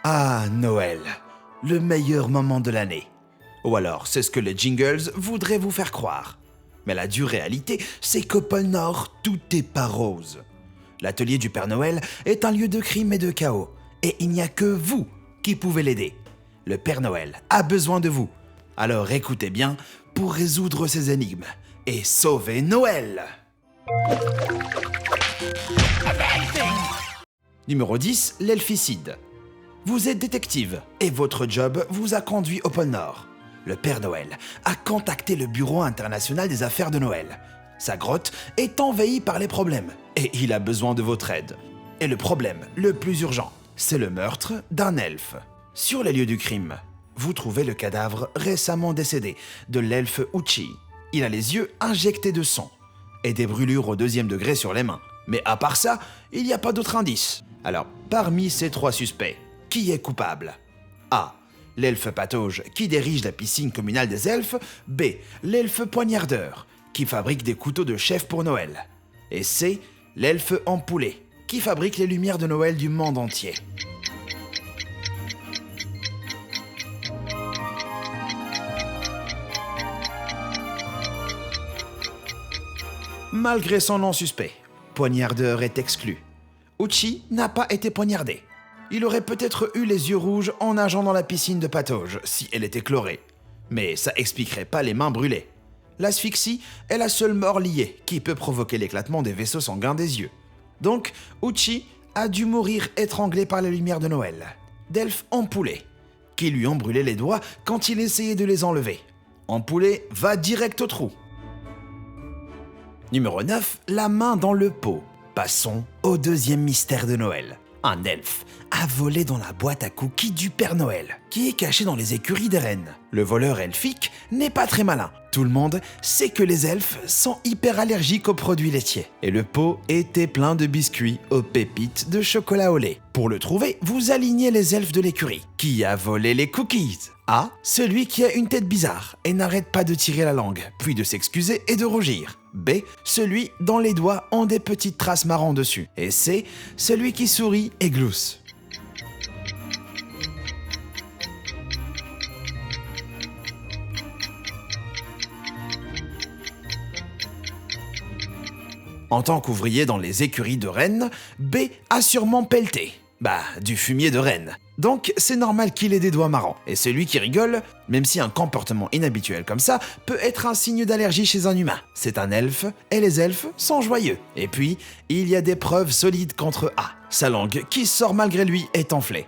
Ah, Noël, le meilleur moment de l'année. Ou alors, c'est ce que les jingles voudraient vous faire croire. Mais la dure réalité, c'est qu'au pôle Nord, tout n'est pas rose. L'atelier du Père Noël est un lieu de crime et de chaos. Et il n'y a que vous qui pouvez l'aider. Le Père Noël a besoin de vous. Alors écoutez bien pour résoudre ces énigmes et sauver Noël. Numéro 10, l'elficide. Vous êtes détective et votre job vous a conduit au pôle Nord. Le Père Noël a contacté le Bureau international des affaires de Noël. Sa grotte est envahie par les problèmes et il a besoin de votre aide. Et le problème le plus urgent, c'est le meurtre d'un elfe. Sur les lieux du crime, vous trouvez le cadavre récemment décédé de l'elfe Uchi. Il a les yeux injectés de sang et des brûlures au 2e degré sur les mains. Mais à part ça, il n'y a pas d'autres indices. Alors, parmi ces 3 suspects, qui est coupable? A. L'elfe patauge qui dirige la piscine communale des elfes. B. L'elfe poignardeur qui fabrique des couteaux de chef pour Noël. Et C. L'elfe ampoulé qui fabrique les lumières de Noël du monde entier. Malgré son nom suspect, poignardeur est exclu. Uchi n'a pas été poignardé. Il aurait peut-être eu les yeux rouges en nageant dans la piscine de patauge si elle était chlorée. Mais ça expliquerait pas les mains brûlées. L'asphyxie est la seule mort liée qui peut provoquer l'éclatement des vaisseaux sanguins des yeux. Donc, Uchi a dû mourir étranglé par la lumière de Noël. D'elfes empoulés, qui lui ont brûlé les doigts quand il essayait de les enlever. Empoulé va direct au trou. Numéro 9, la main dans le pot. Passons au 2e mystère de Noël. Un elfe a volé dans la boîte à cookies du Père Noël, qui est cachée dans les écuries des rennes. Le voleur elfique n'est pas très malin. Tout le monde sait que les elfes sont hyper allergiques aux produits laitiers. Et le pot était plein de biscuits aux pépites de chocolat au lait. Pour le trouver, vous alignez les elfes de l'écurie. Qui a volé les cookies? A. Celui qui a une tête bizarre et n'arrête pas de tirer la langue, puis de s'excuser et de rougir. B. Celui dont les doigts ont des petites traces marron dessus. Et C. Celui qui sourit et glousse. En tant qu'ouvrier dans les écuries de rennes, B a sûrement pelleté. Du fumier de renne. Donc, c'est normal qu'il ait des doigts marrants. Et celui qui rigole, même si un comportement inhabituel comme ça peut être un signe d'allergie chez un humain. C'est un elfe, et les elfes sont joyeux. Et puis, il y a des preuves solides contre A. Sa langue, qui sort malgré lui, est enflée.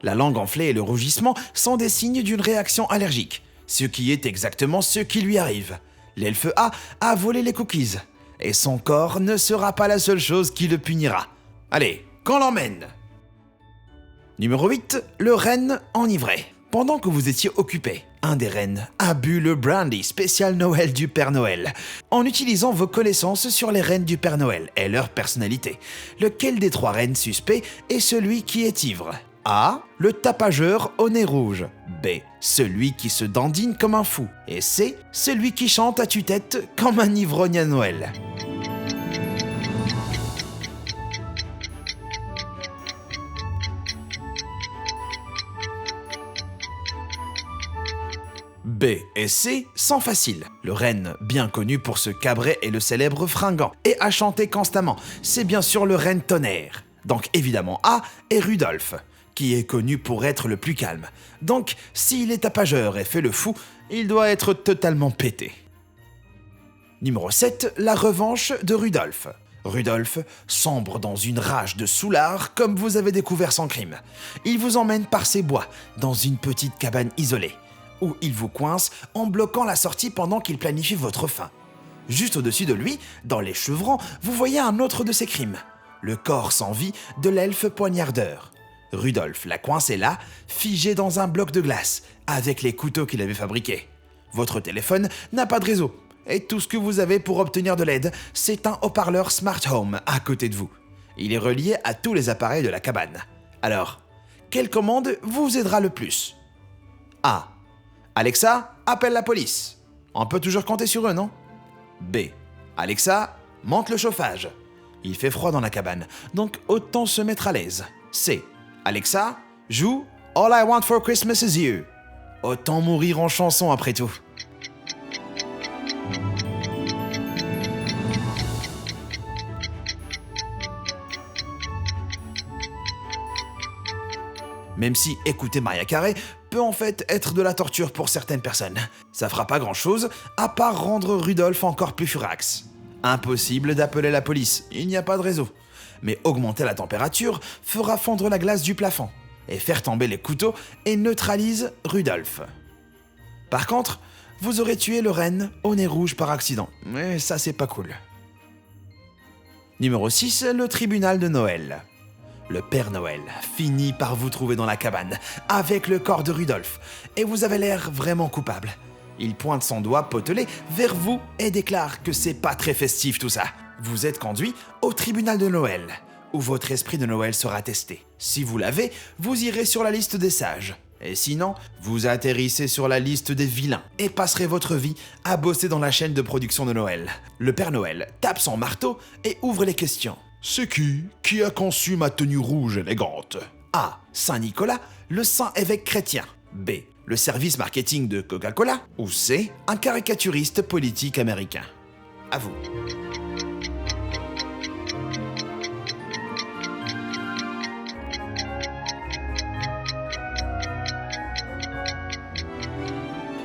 La langue enflée et le rougissement sont des signes d'une réaction allergique. Ce qui est exactement ce qui lui arrive. L'elfe a volé les cookies. Et son corps ne sera pas la seule chose qui le punira. Allez, qu'on l'emmène! Numéro 8, le renne enivré. Pendant que vous étiez occupé, un des rennes a bu le brandy spécial Noël du Père Noël. En utilisant vos connaissances sur les rennes du Père Noël et leur personnalité, lequel des 3 rennes suspects est celui qui est ivre? A. Le tapageur au nez rouge. B. Celui qui se dandine comme un fou. Et C. Celui qui chante à tue-tête comme un ivrogne à Noël. B et C sont faciles. Le renne, bien connu pour se cabrer, est le célèbre fringant et a chanté constamment. C'est bien sûr le renne tonnerre. Donc évidemment A est Rudolph, qui est connu pour être le plus calme. Donc s'il est tapageur et fait le fou, il doit être totalement pété. Numéro 7, la revanche de Rudolph. Rudolph sombre dans une rage de soulard comme vous avez découvert son crime. Il vous emmène par ses bois dans une petite cabane isolée, où il vous coince en bloquant la sortie pendant qu'il planifie votre fin. Juste au-dessus de lui, dans les chevrons, vous voyez un autre de ses crimes. Le corps sans vie de l'elfe poignardeur. Rudolph l'a coincé là, figé dans un bloc de glace, avec les couteaux qu'il avait fabriqués. Votre téléphone n'a pas de réseau, et tout ce que vous avez pour obtenir de l'aide, c'est un haut-parleur Smart Home à côté de vous. Il est relié à tous les appareils de la cabane. Alors, quelle commande vous aidera le plus? A. Alexa, appelle la police. On peut toujours compter sur eux, non? B. Alexa, monte le chauffage. Il fait froid dans la cabane, donc autant se mettre à l'aise. C. Alexa, joue All I want for Christmas is you. Autant mourir en chanson après tout. Même si écouter Mariah Carey peut en fait être de la torture pour certaines personnes. Ça fera pas grand chose, à part rendre Rudolph encore plus furax. Impossible d'appeler la police, il n'y a pas de réseau. Mais augmenter la température fera fondre la glace du plafond, et faire tomber les couteaux et neutralise Rudolph. Par contre, vous aurez tué le renne au nez rouge par accident, mais ça c'est pas cool. Numéro 6, le tribunal de Noël. Le Père Noël finit par vous trouver dans la cabane, avec le corps de Rudolph, et vous avez l'air vraiment coupable. Il pointe son doigt potelé vers vous et déclare que c'est pas très festif tout ça. Vous êtes conduit au tribunal de Noël, où votre esprit de Noël sera testé. Si vous l'avez, vous irez sur la liste des sages. Et sinon, vous atterrissez sur la liste des vilains et passerez votre vie à bosser dans la chaîne de production de Noël. Le Père Noël tape son marteau et ouvre les questions. C'est qui a conçu ma tenue rouge élégante? A. Saint Nicolas, le saint évêque chrétien. B. Le service marketing de Coca-Cola. Ou C. Un caricaturiste politique américain. À vous.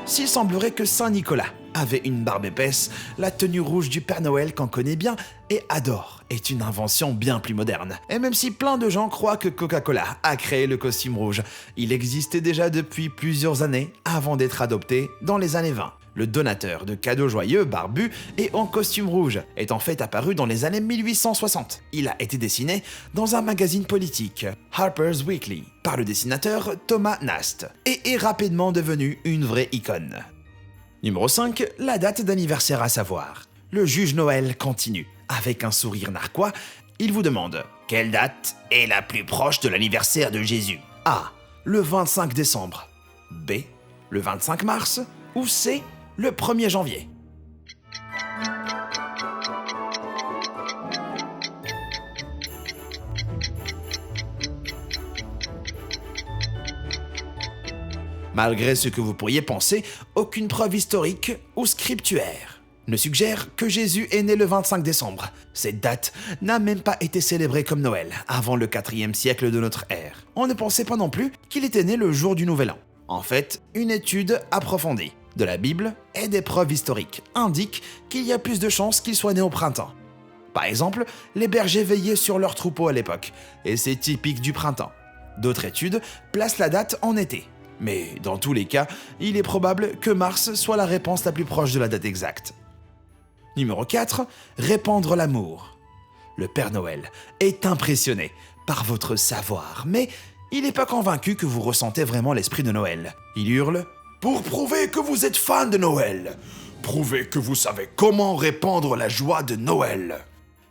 S'il semblerait que Saint Nicolas avait une barbe épaisse, la tenue rouge du Père Noël qu'on connaît bien et adore est une invention bien plus moderne. Et même si plein de gens croient que Coca-Cola a créé le costume rouge, il existait déjà depuis plusieurs années avant d'être adopté dans les années 20. Le donateur de cadeaux joyeux, barbu et en costume rouge est en fait apparu dans les années 1860. Il a été dessiné dans un magazine politique, Harper's Weekly, par le dessinateur Thomas Nast, et est rapidement devenu une vraie icône. Numéro 5, la date d'anniversaire à savoir. Le juge Noël continue. Avec un sourire narquois, il vous demande « Quelle date est la plus proche de l'anniversaire de Jésus ?» A. Le 25 décembre. B. Le 25 mars. Ou C. Le 1er janvier. Malgré ce que vous pourriez penser, aucune preuve historique ou scriptuaire ne suggère que Jésus est né le 25 décembre. Cette date n'a même pas été célébrée comme Noël avant le 4e siècle de notre ère. On ne pensait pas non plus qu'il était né le jour du Nouvel An. En fait, une étude approfondie de la Bible et des preuves historiques indiquent qu'il y a plus de chances qu'il soit né au printemps. Par exemple, les bergers veillaient sur leurs troupeaux à l'époque, et c'est typique du printemps. D'autres études placent la date en été. Mais dans tous les cas, il est probable que mars soit la réponse la plus proche de la date exacte. Numéro 4, répandre l'amour. Le Père Noël est impressionné par votre savoir, mais il n'est pas convaincu que vous ressentez vraiment l'esprit de Noël. Il hurle « Pour prouver que vous êtes fan de Noël, prouvez que vous savez comment répandre la joie de Noël. »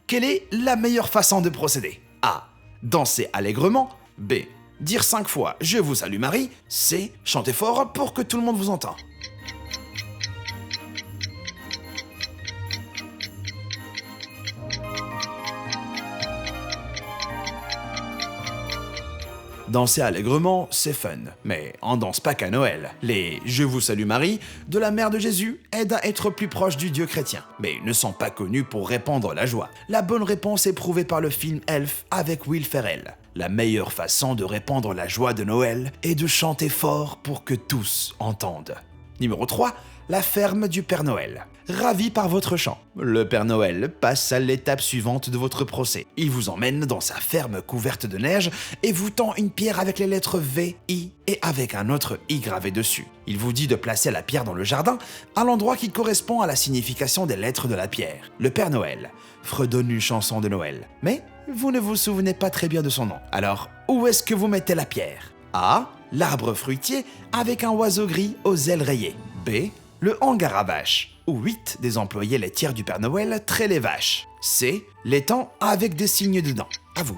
Quelle est la meilleure façon de procéder? A. Danser allègrement. B. Dire 5 fois « Je vous salue Marie ». C. Chanter fort pour que tout le monde vous entende. Danser allègrement, c'est fun, mais on danse pas qu'à Noël. Les « Je vous salue Marie » de la mère de Jésus aident à être plus proche du Dieu chrétien, mais ne sont pas connus pour répandre la joie. La bonne réponse est prouvée par le film Elf avec Will Ferrell. La meilleure façon de répandre la joie de Noël est de chanter fort pour que tous entendent. Numéro 3, la ferme du Père Noël. Ravi par votre chant, le Père Noël passe à l'étape suivante de votre procès. Il vous emmène dans sa ferme couverte de neige et vous tend une pierre avec les lettres V, I et avec un autre I gravé dessus. Il vous dit de placer la pierre dans le jardin, à l'endroit qui correspond à la signification des lettres de la pierre. Le Père Noël fredonne une chanson de Noël, mais vous ne vous souvenez pas très bien de son nom. Alors, où est-ce que vous mettez la pierre? A. L'arbre fruitier avec un oiseau gris aux ailes rayées. B. Le hangar à vaches, où 8 des employés laitières du Père Noël traient les vaches. C. L'étang avec des signes dedans. À vous.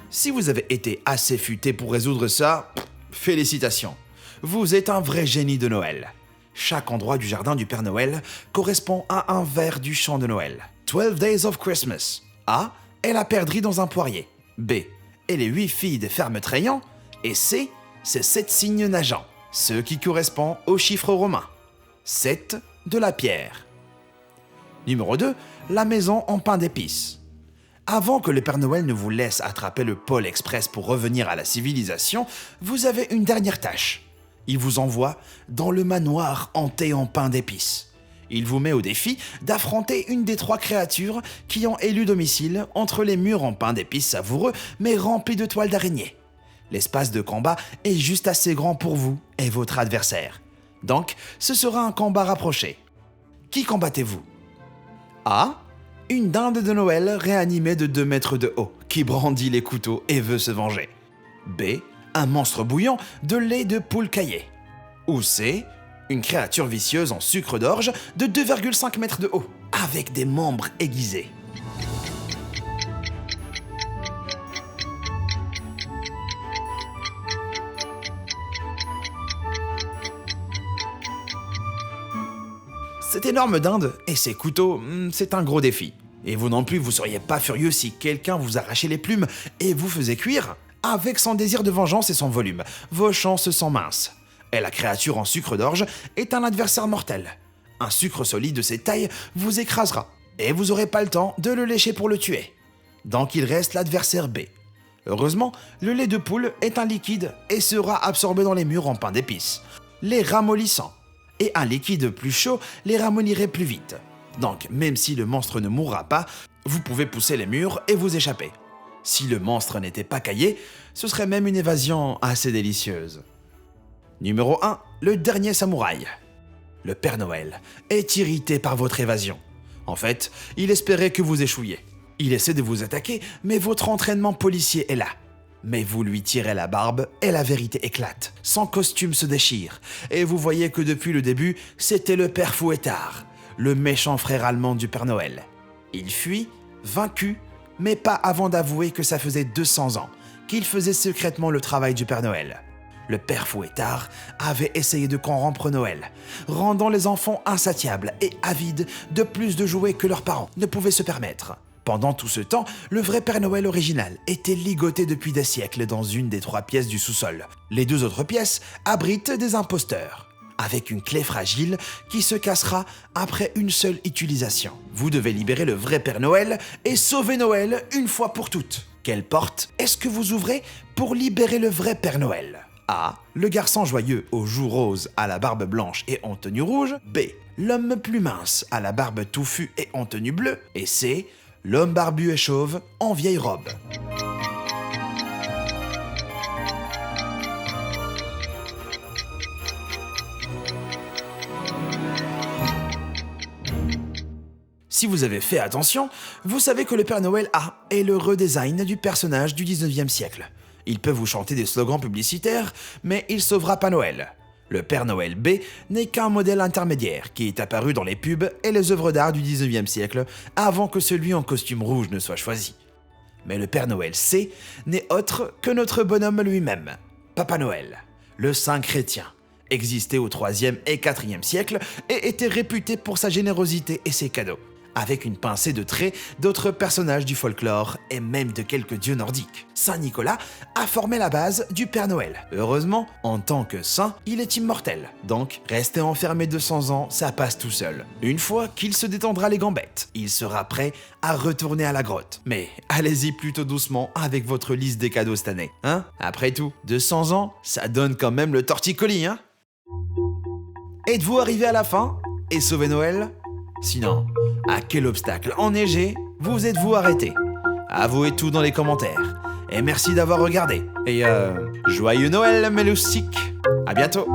Si vous avez été assez futé pour résoudre ça, félicitations. Vous êtes un vrai génie de Noël. Chaque endroit du jardin du Père Noël correspond à un vers du chant de Noël. 12 Days of Christmas. A est la perdrix dans un poirier. B est les 8 filles des fermes Traillant. Et C, c'est 7 cygnes nageants, ce qui correspond au chiffre romain. 7 de la pierre. Numéro 2, la maison en pain d'épices. Avant que le Père Noël ne vous laisse attraper le Pôle Express pour revenir à la civilisation, vous avez une dernière tâche. Il vous envoie dans le manoir hanté en pain d'épices. Il vous met au défi d'affronter une des 3 créatures qui ont élu domicile entre les murs en pain d'épices savoureux mais remplis de toiles d'araignée. L'espace de combat est juste assez grand pour vous et votre adversaire. Donc, ce sera un combat rapproché. Qui combattez-vous? A. Une dinde de Noël réanimée de 2 mètres de haut, qui brandit les couteaux et veut se venger. B. Un monstre bouillant de lait de poule caillé. Ou C. Une créature vicieuse en sucre d'orge de 2,5 mètres de haut, avec des membres aiguisés. Cette énorme dinde et ses couteaux, c'est un gros défi. Et vous non plus, vous seriez pas furieux si quelqu'un vous arrachait les plumes et vous faisait cuire? Avec son désir de vengeance et son volume, vos chances sont minces. Et la créature en sucre d'orge est un adversaire mortel. Un sucre solide de cette taille vous écrasera, et vous n'aurez pas le temps de le lécher pour le tuer. Donc il reste l'adversaire B. Heureusement, le lait de poule est un liquide et sera absorbé dans les murs en pain d'épices, les ramollissant. Et un liquide plus chaud les ramollirait plus vite. Donc, même si le monstre ne mourra pas, vous pouvez pousser les murs et vous échapper. Si le monstre n'était pas caillé, ce serait même une évasion assez délicieuse. Numéro 1, le dernier samouraï. Le Père Noël est irrité par votre évasion. En fait, il espérait que vous échouiez. Il essaie de vous attaquer, mais votre entraînement policier est là. Mais vous lui tirez la barbe et la vérité éclate. Son costume se déchire. Et vous voyez que depuis le début, c'était le Père Fouettard, le méchant frère allemand du Père Noël. Il fuit, vaincu, mais pas avant d'avouer que ça faisait 200 ans qu'il faisait secrètement le travail du Père Noël. Le Père Fouettard avait essayé de corrompre Noël, rendant les enfants insatiables et avides de plus de jouets que leurs parents ne pouvaient se permettre. Pendant tout ce temps, le vrai Père Noël original était ligoté depuis des siècles dans une des 3 pièces du sous-sol. Les 2 autres pièces abritent des imposteurs, avec une clé fragile qui se cassera après une seule utilisation. Vous devez libérer le vrai Père Noël et sauver Noël une fois pour toutes. Quelle porte est-ce que vous ouvrez pour libérer le vrai Père Noël? A. Le garçon joyeux aux joues roses à la barbe blanche et en tenue rouge. B. L'homme plus mince à la barbe touffue et en tenue bleue. Et C. L'homme barbu et chauve en vieille robe. Si vous avez fait attention, vous savez que le Père Noël A est le redesign du personnage du 19e siècle. Il peut vous chanter des slogans publicitaires, mais il sauvera pas Noël. Le Père Noël B n'est qu'un modèle intermédiaire qui est apparu dans les pubs et les œuvres d'art du 19e siècle avant que celui en costume rouge ne soit choisi. Mais le Père Noël C n'est autre que notre bonhomme lui-même, Papa Noël, le saint chrétien, existait au 3e et 4e siècle et était réputé pour sa générosité et ses cadeaux, avec une pincée de traits d'autres personnages du folklore et même de quelques dieux nordiques. Saint Nicolas a formé la base du Père Noël. Heureusement, en tant que saint, il est immortel. Donc, rester enfermé 200 ans, ça passe tout seul. Une fois qu'il se détendra les gambettes, il sera prêt à retourner à la grotte. Mais allez-y plutôt doucement avec votre liste des cadeaux cette année, hein? Après tout, 200 ans, ça donne quand même le torticolis, hein? Êtes-vous arrivé à la fin et sauvé Noël? Sinon, à quel obstacle enneigé vous êtes-vous arrêté? Avouez tout dans les commentaires. Et merci d'avoir regardé. Et joyeux Noël, mes loustiques. À bientôt.